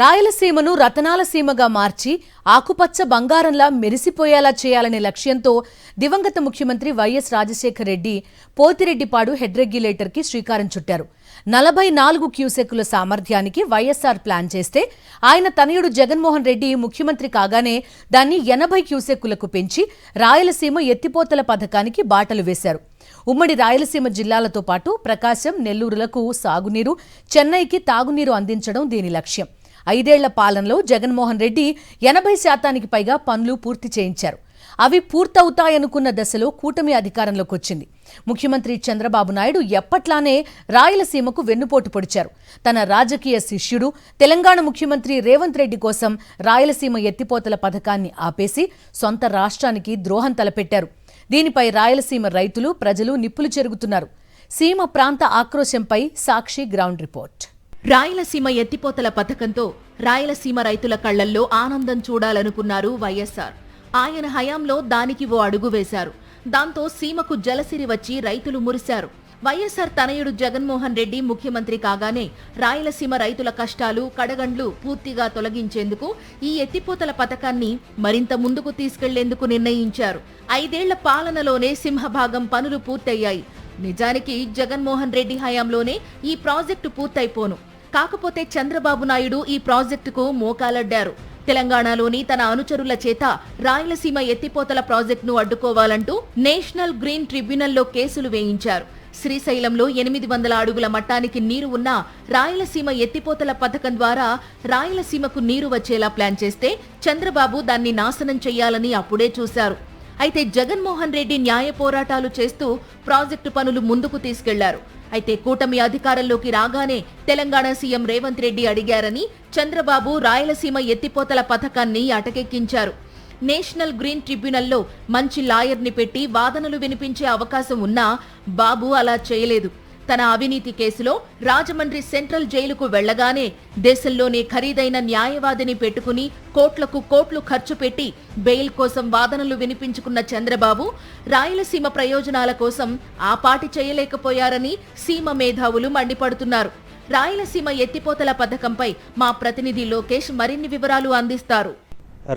రాయలసీమను రతనాల సీమగా మార్చి ఆకుపచ్చ బంగారంలా మెరిసిపోయేలా చేయాలనే లక్ష్యంతో దివంగత ముఖ్యమంత్రి వైఎస్ రాజశేఖర రెడ్డి పోతిరెడ్డిపాడు హెడ్ రెగ్యులేటర్కి శ్రీకారం చుట్టారు. 44 క్యూసెక్కుల సామర్థ్యానికి వైఎస్ఆర్ ప్లాన్ చేస్తే ఆయన తనయుడు జగన్మోహన్ రెడ్డి ముఖ్యమంత్రి కాగానే దాన్ని 80 క్యూసెక్కులకు పెంచి రాయలసీమ ఎత్తిపోతల పథకానికి బాటలు వేశారు. ఉమ్మడి రాయలసీమ జిల్లాలతో పాటు ప్రకాశం, నెల్లూరులకు సాగునీరు, చెన్నైకి తాగునీరు అందించడం దీని లక్ష్యం. 5 ఏళ్ల పాలనలో జగన్మోహన్ రెడ్డి 80% పైగా పనులు పూర్తి చేయించారు. అవి పూర్తవుతాయనుకున్న దశలో కూటమి అధికారంలోకి వచ్చింది. ముఖ్యమంత్రి చంద్రబాబు నాయుడు ఎప్పట్లానే రాయలసీమకు వెన్నుపోటు పొడిచారు. తన రాజకీయ శిష్యుడు తెలంగాణ ముఖ్యమంత్రి రేవంత్ రెడ్డి కోసం రాయలసీమ ఎత్తిపోతల పథకాన్ని ఆపేసి సొంత రాష్ట్రానికి ద్రోహం తలపెట్టారు. దీనిపై రాయలసీమ రైతులు, ప్రజలు నిప్పులు చెరుగుతున్నారు. సీమ ప్రాంత ఆక్రోశంపై సాక్షి గ్రౌండ్ రిపోర్ట్. రాయలసీమ ఎత్తిపోతల పథకంతో రాయలసీమ రైతుల కళ్లల్లో ఆనందం చూడాలనుకున్నారు వైఎస్ఆర్. ఆయన హయాంలో దానికి ఓ అడుగు వేశారు. దాంతో సీమకు జలసిరి వచ్చి రైతులు మురిశారు. వైఎస్ఆర్ తనయుడు జగన్మోహన్ రెడ్డి ముఖ్యమంత్రి కాగానే రాయలసీమ రైతుల కష్టాలు, కడగండ్లు పూర్తిగా తొలగించేందుకు ఈ ఎత్తిపోతల పథకాన్ని మరింత ముందుకు తీసుకెళ్లేందుకు నిర్ణయించారు. 5 ఏళ్ల పాలనలోనే సింహభాగం పనులు పూర్తయ్యాయి. నిజానికి జగన్మోహన్ రెడ్డి హయాంలోనే ఈ ప్రాజెక్టు పూర్తయిపోను. కాకపోతే చంద్రబాబు నాయుడు ఈ ప్రాజెక్టుకు మోకాలడ్డారు. తెలంగాణలోని తన అనుచరుల చేత రాయలసీమ ఎత్తిపోతల ప్రాజెక్టును అడ్డుకోవాలంటూ నేషనల్ గ్రీన్ ట్రిబ్యునల్లో కేసులు వేయించారు. శ్రీశైలంలో 800 అడుగుల మట్టానికి నీరు ఉన్న రాయలసీమ ఎత్తిపోతల పథకం ద్వారా రాయలసీమకు నీరు వచ్చేలా ప్లాన్ చేస్తే చంద్రబాబు దాన్ని నాశనం చెయ్యాలని అప్పుడే చూశారు. అయితే జగన్మోహన్ రెడ్డి న్యాయ పోరాటాలు చేస్తూ ప్రాజెక్టు పనులు ముందుకు తీసుకెళ్లారు. అయితే కూటమి అధికారంలోకి రాగానే తెలంగాణ సీఎం రేవంత్ రెడ్డి అడిగారని చంద్రబాబు రాయలసీమ ఎత్తిపోతల పథకాన్ని అటకెక్కించారు. నేషనల్ గ్రీన్ ట్రిబ్యునల్లో మంచి లాయర్ని పెట్టి వాదనలు వినిపించే అవకాశం ఉన్నా బాబు అలా చేయలేదు. తన అవినీతి కేసులో రాజమండ్రి సెంట్రల్ జైలుకు వెళ్లగానే దేశంలోనే ఖరీదైన న్యాయవాదిని పెట్టుకుని కోట్లకు కోట్లు ఖర్చు పెట్టి బెయిల్ కోసం వాదనలు వినిపించుకున్న చంద్రబాబు రాయలసీమ ప్రయోజనాల కోసం ఆ పాటి చేయలేకపోయారని సీమ మేధావులు మండిపడుతున్నారు. రాయలసీమ ఎత్తిపోతల పథకంపై మా ప్రతినిధి లోకేష్ మరిన్ని వివరాలు అందిస్తారు.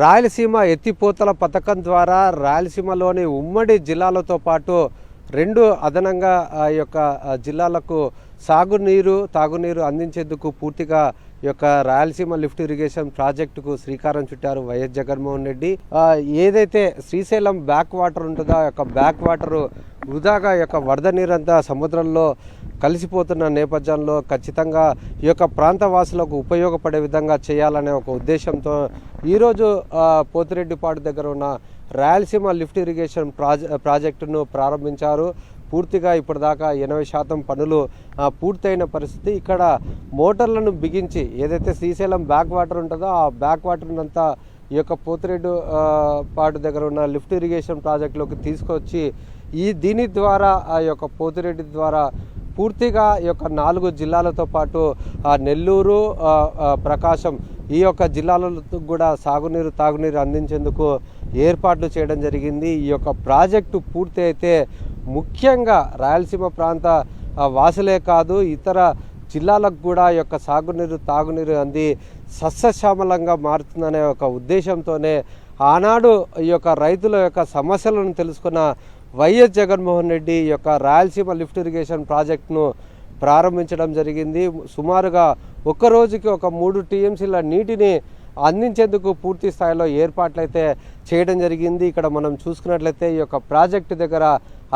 రాయలసీమ ఎత్తిపోతల పథకం ద్వారా రాయలసీమలోని ఉమ్మడి జిల్లాలతో పాటు 2 అదనంగా ఈ యొక్క జిల్లాలకు సాగునీరు, తాగునీరు అందించేందుకు పూర్తిగా ఈ యొక్క రాయలసీమ లిఫ్ట్ ఇరిగేషన్ ప్రాజెక్టుకు శ్రీకారం చుట్టారు వైఎస్ జగన్మోహన్ రెడ్డి. ఏదైతే శ్రీశైలం బ్యాక్ వాటర్ ఉంటుందో ఆ యొక్క బ్యాక్ వాటర్ వృధాగా ఈ యొక్క వరద నీరంతా సముద్రంలో కలిసిపోతున్న నేపథ్యంలో ఖచ్చితంగా ఈ యొక్క ప్రాంతవాసులకు ఉపయోగపడే విధంగా చేయాలనే ఒక ఉద్దేశంతో ఈరోజు పోతిరెడ్డిపాడు దగ్గర ఉన్న రాయలసీమ లిఫ్ట్ ఇరిగేషన్ ప్రాజెక్టును ప్రారంభించారు. పూర్తిగా ఇప్పటిదాకా 80% పనులు పూర్తయిన పరిస్థితి. ఇక్కడ మోటార్లను బిగించి ఏదైతే శ్రీశైలం బ్యాక్ వాటర్ ఉంటుందో ఆ బ్యాక్ వాటర్నంతా ఈ యొక్క పోతిరెడ్డిపాడు దగ్గర ఉన్న లిఫ్ట్ ఇరిగేషన్ ప్రాజెక్టులోకి తీసుకొచ్చి దీని ద్వారా ఆ యొక్క పోతిరెడ్డి ద్వారా పూర్తిగా ఈ యొక్క 4 జిల్లాలతో పాటు నెల్లూరు, ప్రకాశం ఈ యొక్క జిల్లాలకు కూడా సాగునీరు, తాగునీరు అందించేందుకు ఏర్పాట్లు చేయడం జరిగింది. ఈ యొక్క ప్రాజెక్టు పూర్తి అయితే ముఖ్యంగా రాయలసీమ ప్రాంత వాసులే కాదు ఇతర జిల్లాలకు కూడా ఈ యొక్క సాగునీరు, తాగునీరు అంది సస్యశ్యామలంగా మారుతుందనే ఒక ఉద్దేశంతోనే ఆనాడు ఈ యొక్క రైతుల యొక్క సమస్యలను తెలుసుకున్న వైఎస్ జగన్మోహన్ రెడ్డి ఈ యొక్క రాయలసీమ లిఫ్ట్ ఇరిగేషన్ ప్రాజెక్టును ప్రారంభించడం జరిగింది. సుమారుగా ఒక్క రోజుకి ఒక 3 టీఎంసీల నీటిని అందించేందుకు పూర్తి స్థాయిలో ఏర్పాట్లయితే చేయడం జరిగింది. ఇక్కడ మనం చూసుకున్నట్లయితే ఈ యొక్క ప్రాజెక్టు దగ్గర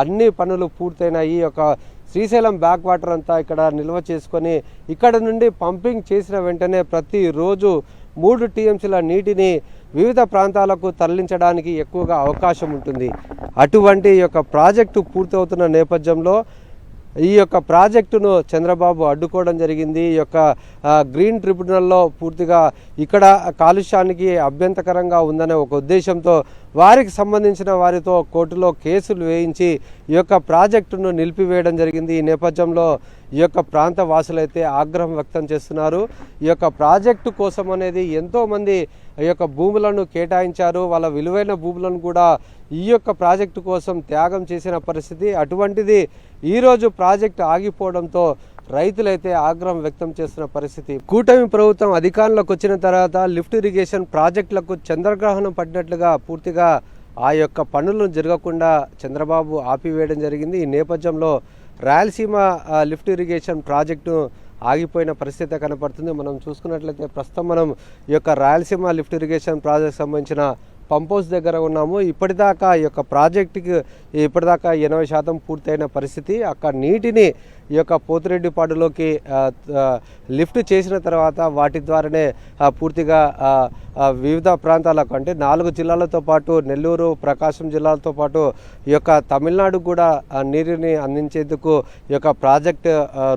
అన్ని పనులు పూర్తయినాయి. ఈ యొక్క శ్రీశైలం బ్యాక్ వాటర్ అంతా ఇక్కడ నిల్వ చేసుకొని ఇక్కడ నుండి పంపింగ్ చేసిన వెంటనే ప్రతిరోజు 3 టీఎంసీల నీటిని వివిధ ప్రాంతాలకు తరలించడానికి ఎక్కువగా అవకాశం ఉంటుంది. అటువంటి ఈ యొక్క ప్రాజెక్టు పూర్తవుతున్న నేపథ్యంలో ఈ యొక్క ప్రాజెక్టును చంద్రబాబు అడ్డుకోవడం జరిగింది. ఈ యొక్క గ్రీన్ ట్రిబ్యునల్లో పూర్తిగా ఇక్కడ కాలుష్యానికి అభ్యంతకరంగా ఉందనే ఒక ఉద్దేశంతో వారికి సంబంధించిన వారితో కోర్టులో కేసులు వేయించి ఈ యొక్క ప్రాజెక్టును నిలిపివేయడం జరిగింది. ఈ నేపథ్యంలో ఈ యొక్క ప్రాంత వాసులైతే ఆగ్రహం వ్యక్తం చేస్తున్నారు. ఈ యొక్క ప్రాజెక్టు కోసం అనేది ఎంతోమంది ఈ యొక్క భూములను కేటాయించారు. వాళ్ళ విలువైన భూములను కూడా ఈ యొక్క ప్రాజెక్టు కోసం త్యాగం చేసిన పరిస్థితి. అటువంటిది ఈరోజు ప్రాజెక్టు ఆగిపోవడంతో రైతులైతే ఆగ్రహం వ్యక్తం చేస్తున్న పరిస్థితి. కూటమి ప్రభుత్వం అధికారంలోకి వచ్చిన తర్వాత లిఫ్ట్ ఇరిగేషన్ ప్రాజెక్టులకు చంద్రగ్రహణం పడినట్లుగా పూర్తిగా ఆ యొక్క పనులను జరగకుండా చంద్రబాబు ఆపివేయడం జరిగింది. ఈ నేపథ్యంలో రాయలసీమ లిఫ్ట్ ఇరిగేషన్ ప్రాజెక్టు ఆగిపోయిన పరిస్థితి కనపడుతుంది. మనం చూసుకున్నట్లయితే ప్రస్తుతం మనం ఈ యొక్క రాయలసీమ లిఫ్ట్ ఇరిగేషన్ ప్రాజెక్ట్ సంబంధించిన పంప్ హౌస్ దగ్గర ఉన్నాము. ఇప్పటిదాకా ఈ యొక్క ప్రాజెక్టుకి ఇప్పటిదాకా 80% పూర్తయిన పరిస్థితి. అక్కడ నీటిని ఈ యొక్క పోతిరెడ్డిపాడులోకి లిఫ్ట్ చేసిన తర్వాత వాటి ద్వారానే పూర్తిగా వివిధ ప్రాంతాలకు అంటే 4 జిల్లాలతో పాటు నెల్లూరు, ప్రకాశం జిల్లాలతో పాటు ఈ యొక్క తమిళనాడు కూడా నీరుని అందించేందుకు ఈ యొక్క ప్రాజెక్ట్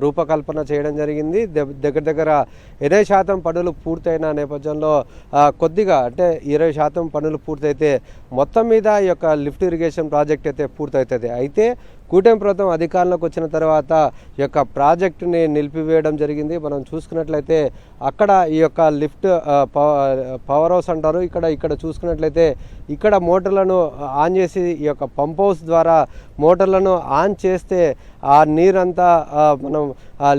రూపకల్పన చేయడం జరిగింది. దగ్గర 80% పనులు పూర్తయిన నేపథ్యంలో కొద్దిగా అంటే 20% పనులు పూర్తయితే మొత్తం మీద ఈ యొక్క లిఫ్ట్ ఇరిగేషన్ ప్రాజెక్ట్ అయితే పూర్తవుతుంది. అయితే కూటమి ప్రభుత్వం అధికారంలోకి వచ్చిన తర్వాత ఈ యొక్క ప్రాజెక్టుని నిలిపివేయడం జరిగింది. మనం చూసుకున్నట్లయితే అక్కడ ఈ యొక్క లిఫ్ట్ పవర్ హౌస్ అంటారు. ఇక్కడ చూసుకున్నట్లయితే ఇక్కడ మోటార్లను ఆన్ చేసి ఈ యొక్క పంప్ హౌస్ ద్వారా మోటార్లను ఆన్ చేస్తే ఆ నీరంతా మనం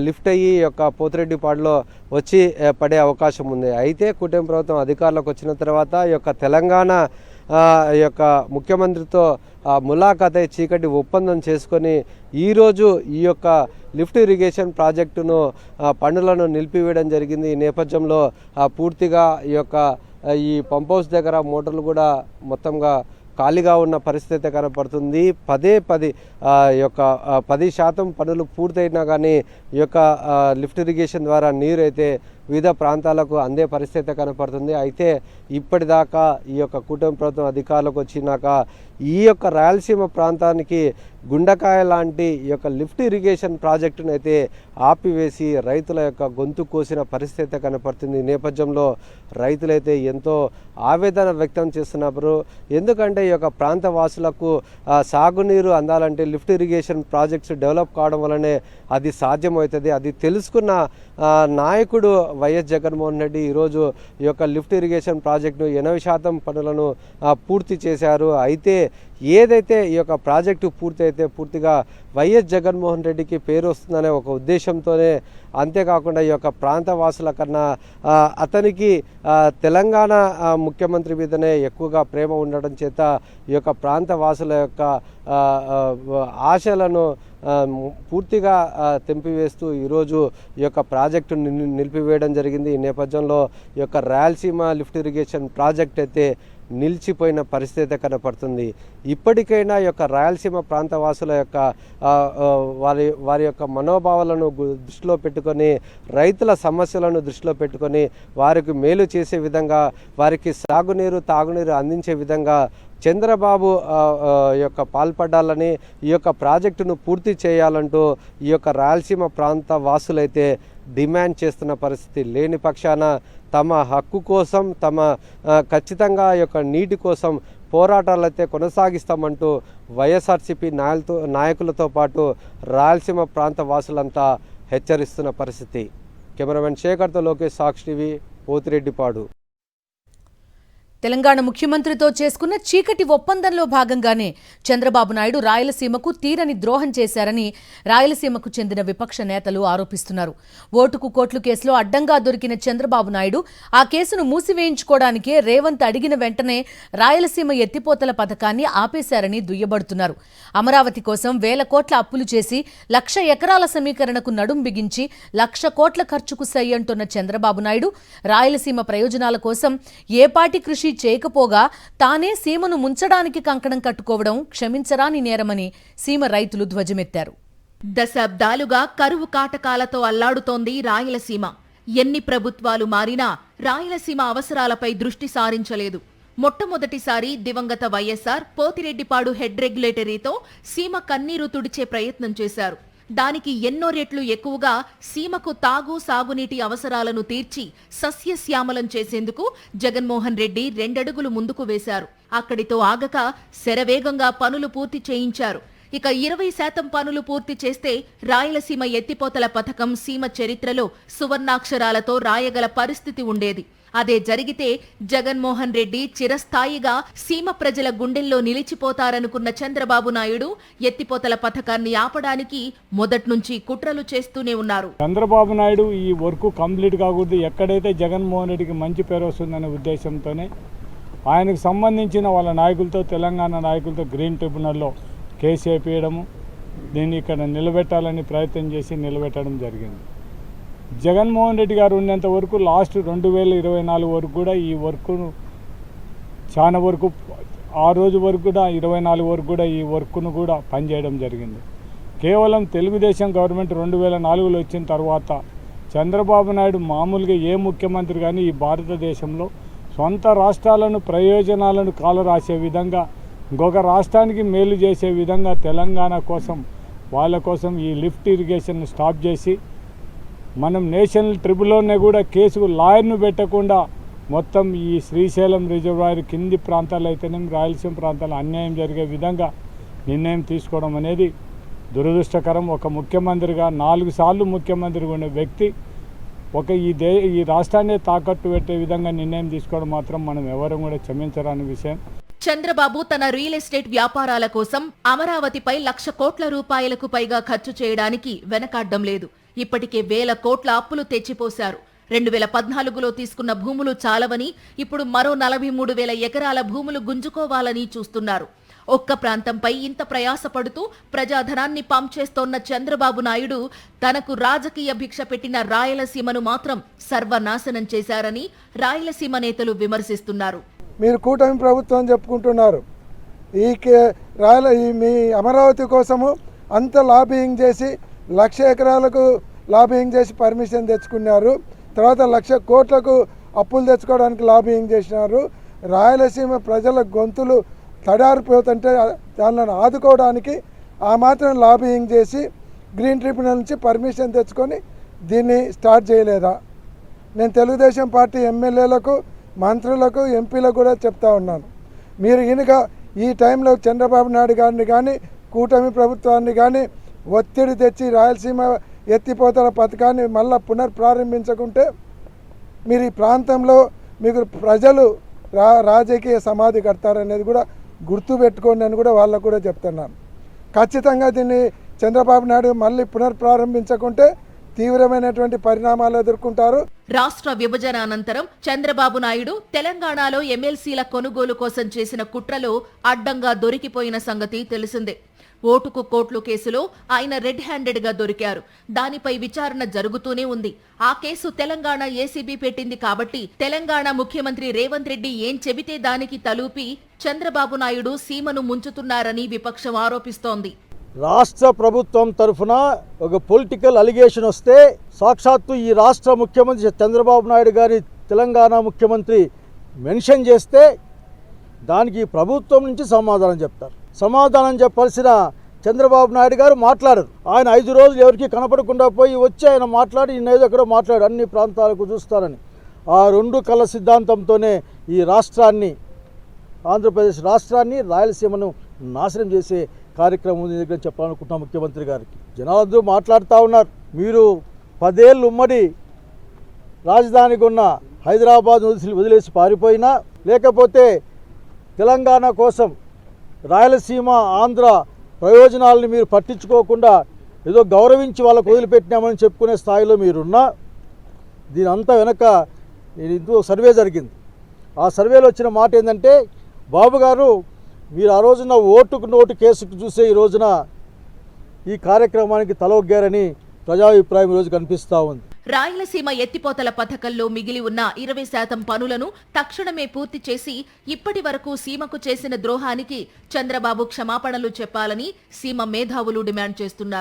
లిఫ్ట్ అయ్యి ఈ యొక్క పోతిరెడ్డిపాడులో వచ్చి పడే అవకాశం ఉంది. అయితే కూటమి ప్రభుత్వం అధికారంలోకి వచ్చిన తర్వాత ఈ యొక్క తెలంగాణ ఈ యొక్క ముఖ్యమంత్రితో ములాఖాతై చీకటి ఒప్పందం చేసుకొని ఈరోజు ఈ యొక్క లిఫ్ట్ ఇరిగేషన్ ప్రాజెక్టును పనులను నిలిపివేయడం జరిగింది. ఈ నేపథ్యంలో పూర్తిగా ఈ పంప్ హౌస్ దగ్గర మోటార్లు కూడా మొత్తంగా ఖాళీగా ఉన్న పరిస్థితి కనపడుతుంది. పదే ఈ యొక్క 10% పనులు పూర్తయినా కానీ ఈ యొక్క లిఫ్ట్ ఇరిగేషన్ ద్వారా నీరు అయితే వివిధ ప్రాంతాలకు అందే పరిస్థితి కనపడుతుంది. అయితే ఇప్పటిదాకా ఈ యొక్క కూటమి ప్రభుత్వం అధికారులకు వచ్చినాక ఈ యొక్క రాయలసీమ ప్రాంతానికి గుండకాయ లాంటి ఈ యొక్క లిఫ్ట్ ఇరిగేషన్ ప్రాజెక్టును అయితే ఆపివేసి రైతుల యొక్క గొంతు కోసిన పరిస్థితి కనపడుతుంది. ఈ నేపథ్యంలో రైతులైతే ఎంతో ఆవేదన వ్యక్తం చేస్తున్నారు. ఎందుకంటే ఈ యొక్క ప్రాంత వాసులకు సాగునీరు అందాలంటే లిఫ్ట్ ఇరిగేషన్ ప్రాజెక్ట్స్ డెవలప్ కావడం వల్లనే అది సాధ్యమవుతుంది. అది తెలుసుకున్న నాయకుడు వైఎస్ జగన్మోహన్ రెడ్డి ఈరోజు ఈ యొక్క లిఫ్ట్ ఇరిగేషన్ ప్రాజెక్టును 80% పనులను పూర్తి చేశారు. అయితే ఏదైతే ఈ యొక్క ప్రాజెక్టు పూర్తయితే పూర్తిగా వైఎస్ జగన్మోహన్ రెడ్డికి పేరు వస్తుందనే ఒక ఉద్దేశంతోనే, అంతేకాకుండా ఈ యొక్క ప్రాంత వాసుల కన్నా అతనికి తెలంగాణ ముఖ్యమంత్రి మీదనే ఎక్కువగా ప్రేమ ఉండడం చేత ఈ యొక్క ప్రాంత వాసుల యొక్క ఆశలను పూర్తిగా తెంపివేస్తూ ఈరోజు ఈ యొక్క ప్రాజెక్టు నిలిపివేయడం జరిగింది. ఈ నేపథ్యంలో ఈ యొక్క రాయలసీమ లిఫ్ట్ ఇరిగేషన్ ప్రాజెక్ట్ అయితే నిలిచిపోయిన పరిస్థితి కనపడుతుంది. ఇప్పటికైనా ఈ యొక్క రాయలసీమ ప్రాంత వాసుల యొక్క వారి యొక్క మనోభావాలను దృష్టిలో పెట్టుకొని, రైతుల సమస్యలను దృష్టిలో పెట్టుకొని వారికి మేలు చేసే విధంగా, వారికి సాగునీరు తాగునీరు అందించే విధంగా చంద్రబాబు యొక్క పాల్పడాలని, ఈ యొక్క ప్రాజెక్టును పూర్తి చేయాలంటూ ఈ యొక్క రాయలసీమ ప్రాంత వాసులైతే డిమాండ్ చేస్తున్న పరిస్థితి. లేని పక్షాన తమ హక్కు కోసం, ఖచ్చితంగా ఈ యొక్క నీటి కోసం పోరాటాలు అయితే కొనసాగిస్తామంటూ వైఎస్ఆర్సీపీ నాయకులతో పాటు రాయలసీమ ప్రాంత వాసులంతా హెచ్చరిస్తున్న పరిస్థితి. కెమెరామెన్ శేఖర్తో లోకేష్, సాక్షి టీవీ, పోతిరెడ్డిపాడు. తెలంగాణ ముఖ్యమంత్రితో చేసుకున్న చీకటి ఒప్పందంలో భాగంగానే చంద్రబాబు నాయుడు రాయలసీమకు తీరని ద్రోహం చేశారని రాయలసీమకు చెందిన విపక్ష నేతలు ఆరోపిస్తున్నారు. ఓటుకు కోట్లు కేసులో అడ్డంగా దొరికిన చంద్రబాబు నాయుడు ఆ కేసును మూసివేయించుకోవడానికే రేవంత్ అడిగిన వెంటనే రాయలసీమ ఎత్తిపోతల పథకాన్ని ఆపేశారని దుయ్యబడుతున్నారు. అమరావతి కోసం 1000 కోట్ల అప్పులు చేసి 1,00,000 ఎకరాల సమీకరణకు నడుం బిగించి 1,00,000 కోట్ల ఖర్చుకు సై అంటున్న చంద్రబాబు నాయుడు రాయలసీమ ప్రయోజనాల కోసం ఏపాటి కృషి చేయకపోగా తానే సీమను ముంచడానికి కంకణం కట్టుకోవడం క్షమించరాని నేరమని సీమ రైతులు ధ్వజమెత్తారు. దశాబ్దాలుగా కరువు కాటకాలతో అల్లాడుతోంది రాయలసీమ. ఎన్ని ప్రభుత్వాలు మారినా రాయలసీమ అవసరాలపై దృష్టి సారించలేదు. మొట్టమొదటిసారి దివంగత వైఎస్ఆర్ పోతిరెడ్డిపాడు హెడ్ రెగ్యులేటరీతో సీమ కన్నీరు తుడిచే ప్రయత్నం చేశారు. దానికి ఎన్నో రెట్లు ఎక్కువగా సీమకు తాగు సాగునీటి అవసరాలను తీర్చి సస్యశ్యామలం చేసేందుకు జగన్మోహన్ రెడ్డి 2 అడుగులు ముందుకు వేశారు. అక్కడితో ఆగక శరవేగంగా పనులు పూర్తి చేయించారు. ఇక 20% పనులు పూర్తి చేస్తే రాయలసీమ ఎత్తిపోతల పథకం సీమ చరిత్రలో సువర్ణాక్షరాలతో రాయగల పరిస్థితి ఉండేది. అదే జరిగితే జగన్మోహన్ రెడ్డి చిరస్థాయిగా సీమ ప్రజల గుండెల్లో నిలిచిపోతారనుకున్న చంద్రబాబు నాయుడు ఎత్తిపోతల పథకాన్ని ఆపడానికి మొదట్నుంచి కుట్రలు చేస్తూనే ఉన్నారు. చంద్రబాబు నాయుడు ఈ వర్క్ కంప్లీట్ కాకూడదు, ఎక్కడైతే జగన్మోహన్ రెడ్డికి మంచి పేరు వస్తుందనే ఉద్దేశంతోనే ఆయనకు సంబంధించిన వాళ్ళ నాయకులతో, తెలంగాణ నాయకులతో గ్రీన్ ట్రిబ్యునల్లో కేసు వేయించడము, దీన్ని ఇక్కడ నిలబెట్టాలని ప్రయత్నం చేసి నిలబెట్టడం జరిగింది. జగన్మోహన్ రెడ్డి గారు ఉన్నంత వరకు లాస్ట్ 2024 వరకు కూడా ఈ వర్క్ను చాలా వరకు ఆ రోజు వరకు కూడా 24 వరకు కూడా ఈ వర్క్ను కూడా పనిచేయడం జరిగింది. కేవలం తెలుగుదేశం గవర్నమెంట్ 2004లో వచ్చిన తర్వాత చంద్రబాబు నాయుడు మామూలుగా ఏ ముఖ్యమంత్రి కానీ ఈ భారతదేశంలో సొంత రాష్ట్రాలను ప్రయోజనాలను కాలరాసే విధంగా, ఇంకొక రాష్ట్రానికి మేలు చేసే విధంగా తెలంగాణ కోసం వాళ్ళ కోసం ఈ లిఫ్ట్ ఇరిగేషన్ స్టాప్ చేసి మనం నేషనల్ ట్రిబ్యునల్లోనే కూడా కేసుకు లాయర్ను పెట్టకుండా మొత్తం ఈ శ్రీశైలం రిజర్వాయర్ కింది ప్రాంతాలు అయితేనేమి రాయలసీమ ప్రాంతాలు అన్యాయం జరిగే విధంగా నిర్ణయం తీసుకోవడం అనేది దురదృష్టకరం. ఒక ముఖ్యమంత్రిగా 4 సార్లు ముఖ్యమంత్రిగా ఉండే వ్యక్తి ఈ రాష్ట్రాన్ని తాకట్టు పెట్టే విధంగా నిర్ణయం తీసుకోవడం మాత్రం మనం ఎవరు కూడా క్షమించరాని విషయం. చంద్రబాబు తన రియల్ ఎస్టేట్ వ్యాపారాల కోసం అమరావతిపై 1,00,000 కోట్ల రూపాయలకు పైగా ఖర్చు చేయడానికి వెనకాడ్డం లేదు. ఇప్పటికే 1,000 కోట్ల అప్పులు తెచ్చిపోశారు. 2014లో తీసుకున్న భూములు చాలవని ఇప్పుడు మరో 43,000 ఎకరాల భూములు గుంజుకోవాలని చూస్తున్నారు. ఒక్క ప్రాంతంపై ఇంత ప్రయాసపడుతూ ప్రజాధనాన్ని పంప్ చేస్తోన్న చంద్రబాబు నాయుడు తనకు రాజకీయ భిక్ష పెట్టిన రాయలసీమను మాత్రం సర్వనాశనం చేశారని రాయలసీమ నేతలు విమర్శిస్తున్నారు. మీరు కూటమి ప్రభుత్వం చెప్పుకుంటున్నారు, మీ అమరావతి కోసము అంత లాబియింగ్ చేసి 1,00,000 ఎకరాలకు లాబియింగ్ చేసి పర్మిషన్ తెచ్చుకున్నారు. తర్వాత 1,00,000 కోట్లకు అప్పులు తెచ్చుకోవడానికి లాబియింగ్ చేసినారు. రాయలసీమ ప్రజల గొంతులు తడారిపోతుంటే దానిని ఆదుకోవడానికి ఆ మాత్రం లాబియింగ్ చేసి గ్రీన్ ట్రిబ్యునల్ నుంచి పర్మిషన్ తెచ్చుకొని దీన్ని స్టార్ట్ చేయలేదా? నేను తెలుగుదేశం పార్టీ ఎమ్మెల్యేలకు, మంత్రులకు, ఎంపీలకు కూడా చెప్తా ఉన్నాను, మీరు ఈయనగా ఈ టైంలో చంద్రబాబు నాయుడు గారిని కానీ కూటమి ప్రభుత్వాన్ని కానీ ఒత్తిడి తెచ్చి రాయలసీమ ఎత్తిపోతల పథకాన్ని మళ్ళీ పునఃప్రారంభించకుంటే మీరు ఈ ప్రాంతంలో మీకు ప్రజలు రాజకీయ సమాధి కడతారనేది కూడా గుర్తుపెట్టుకోండి అని కూడా వాళ్ళకు కూడా చెప్తున్నాను. ఖచ్చితంగా దీన్ని చంద్రబాబు నాయుడు మళ్ళీ పునఃప్రారంభించకుంటే తీవ్రమైనటువంటి పరిణామాలు ఎదుర్కొంటారు. రాష్ట్ర విభజన అనంతరం చంద్రబాబు నాయుడు తెలంగాణలో ఎమ్మెల్సీల కొనుగోలు కోసం చేసిన కుట్రలో అడ్డంగా దొరికిపోయిన సంగతి తెలిసిందే. ఓటుకు కోట్లు కేసులో ఆయన రెడ్ హ్యాండెడ్ గా దొరికారు. దానిపై విచారణ జరుగుతూనే ఉంది. ఆ కేసు తెలంగాణ ఏసీబీ పెట్టింది కాబట్టి తెలంగాణ ముఖ్యమంత్రి రేవంత్ రెడ్డి ఏం చెబితే దానికి తలూపి చంద్రబాబు నాయుడు సీమను ముంచుతున్నారని విపక్షం ఆరోపిస్తోంది. రాష్ట్ర ప్రభుత్వం తరఫున ఒక పొలిటికల్ అలిగేషన్ వస్తే సాక్షాత్తు ఈ రాష్ట్ర ముఖ్యమంత్రి చంద్రబాబు నాయుడు గారి తెలంగాణ ముఖ్యమంత్రి మెన్షన్ చేస్తే దానికి ప్రభుత్వం నుంచి సమాధానం చెప్తారు. సమాధానం చెప్పాల్సిన చంద్రబాబు నాయుడు గారు మాట్లాడరు. ఆయన 5 రోజులు ఎవరికి కనపడకుండా పోయి వచ్చి ఆయన మాట్లాడి ఇన్నేదో ఎక్కడో మాట్లాడు అన్ని ప్రాంతాలకు చూస్తారని ఆ 2 కళ్ళ సిద్ధాంతంతోనే ఈ రాష్ట్రాన్ని, ఆంధ్రప్రదేశ్ రాష్ట్రాన్ని, రాయలసీమను నాశనం చేసే కార్యక్రమం దగ్గర చెప్పాలనుకుంటున్నాం ముఖ్యమంత్రి గారికి. జనాలందరూ మాట్లాడుతూ ఉన్నారు, మీరు 10 ఏళ్ళు ఉమ్మడి రాజధానికి ఉన్న హైదరాబాద్ వదిలేసి పారిపోయినా, లేకపోతే తెలంగాణ కోసం రాయలసీమ, ఆంధ్ర ప్రయోజనాలను మీరు పట్టించుకోకుండా ఏదో గౌరవించి వాళ్ళకు వదిలిపెట్టినామని చెప్పుకునే స్థాయిలో మీరున్నా, దీని అంతా వెనక ఇంకో సర్వే జరిగింది. ఆ సర్వేలో వచ్చిన మాట ఏంటంటే, బాబు గారు మీరు ఆ రోజున ఓటుకు నోటు కేసుకు చూసే ఈ రోజున ఈ కార్యక్రమానికి తలొగ్గారని ప్రజాభిప్రాయం ఈరోజు కనిపిస్తూ ఉంది. రాయలసీమ ఎత్తిపోతల పథకంలో మిగిలి ఉన్న 20% పనులను తక్షణమే పూర్తి చేసి ఇప్పటి వరకు సీమకు చేసిన ద్రోహానికి చంద్రబాబు క్షమాపణలు చెప్పాలని సీమ మేధావులు డిమాండ్ చేస్తున్నారు.